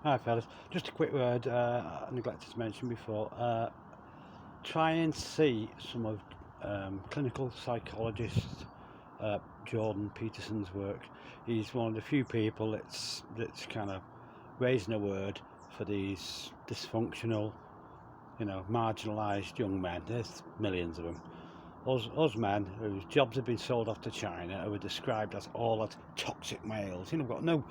Hi fellas, just a quick word I neglected to mention before. Try and see some of clinical psychologist Jordan Peterson's work. He's one of the few people that's kind of raising a word for these dysfunctional, marginalised young men. There's millions of them. Us men whose jobs have been sold off to China, who are described as all as toxic males, got no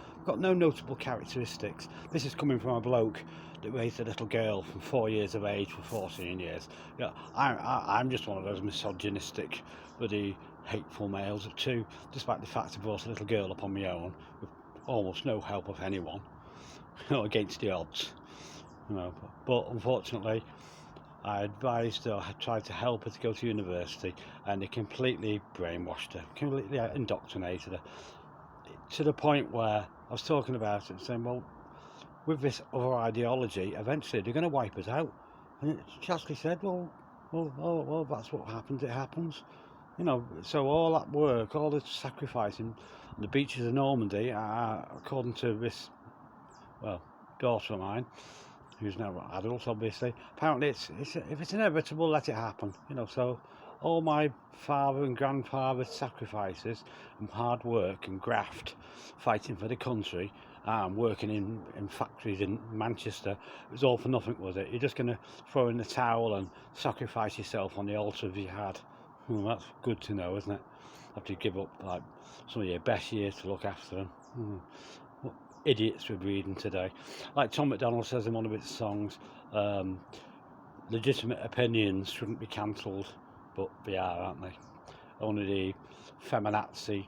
notable characteristics. This is coming from a bloke that raised a little girl from 4 years of age for 14 years. I'm just one of those misogynistic, bloody hateful males too, despite the fact I brought a little girl up on my own with almost no help of anyone, against the odds, But unfortunately, I advised her, I tried to help her to go to university, and they completely brainwashed her, completely indoctrinated her, to the point where I was talking about it and saying, well, with this other ideology, eventually they're going to wipe us out. And she actually said, well, that's what happens, it happens. So all that work, all the sacrificing on the beaches of Normandy, according to this, daughter of mine, who's now adult, obviously. Apparently, if it's inevitable, let it happen. So all my father and grandfather's sacrifices and hard work and graft, fighting for the country, working in factories in Manchester, it was all for nothing, was it? You're just going to throw in the towel and sacrifice yourself on the altar of jihad. Well, that's good to know, isn't it? Have to give up like some of your best years to look after them. Idiots we're breeding today. Like Tom McDonald says in one of his songs, legitimate opinions shouldn't be cancelled, but they are, aren't they? Only the feminazi,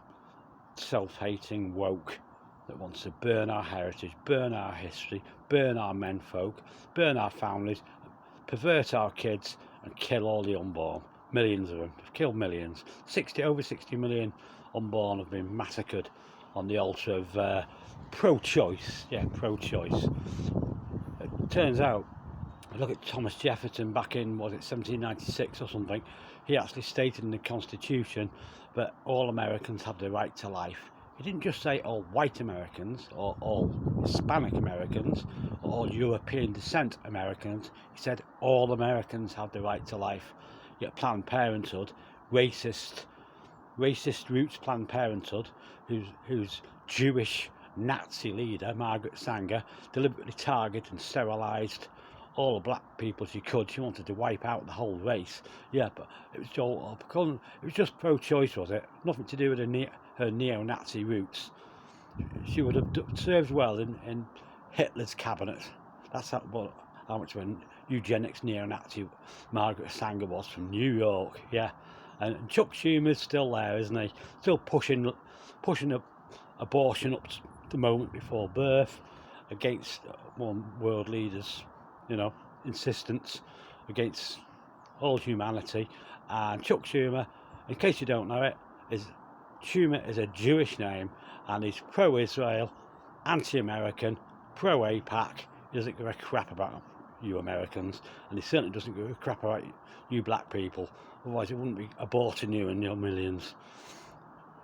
self-hating woke that wants to burn our heritage, burn our history, burn our menfolk, burn our families, pervert our kids, and kill all the unborn. Millions of them. They've killed millions. Over 60 million unborn have been massacred on the altar of pro-choice. Yeah, pro-choice. It turns out, look at Thomas Jefferson back in, was it 1796 or something, he actually stated in the Constitution that all Americans have the right to life. He didn't just say all white Americans or all Hispanic Americans or all European descent Americans. He said all Americans have the right to life. Yet Planned Parenthood, racist roots Planned Parenthood, whose Jewish Nazi leader, Margaret Sanger, deliberately targeted and sterilised all the black people she could. She wanted to wipe out the whole race. Yeah, but it was just pro-choice, was it? Nothing to do with her neo-Nazi roots. She would have served well in Hitler's cabinet. That's how much of a eugenics neo-Nazi Margaret Sanger was, from New York. Yeah, and Chuck Schumer's still there, isn't he? Still pushing abortion up to the moment before birth, against one world leaders, insistence, against all humanity. And Chuck Schumer, in case you don't know it, Schumer is a Jewish name, and he's pro-Israel, anti-American, pro-APAC. He doesn't give a crap about you Americans, and he certainly doesn't give a crap about you black people. Otherwise, it wouldn't be aborting you in your millions.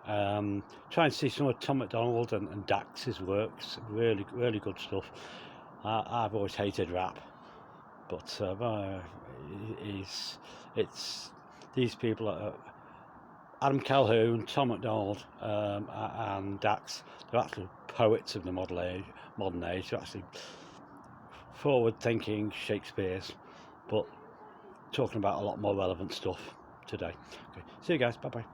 Try and see some of Tom McDonald and Dax's works. Really, really good stuff. I've always hated rap, but it's these people. Adam Calhoun, Tom McDonald, and Dax. They're actually poets of the modern age. They're actually forward-thinking Shakespeare's, but talking about a lot more relevant stuff today. Okay, see you guys. Bye bye.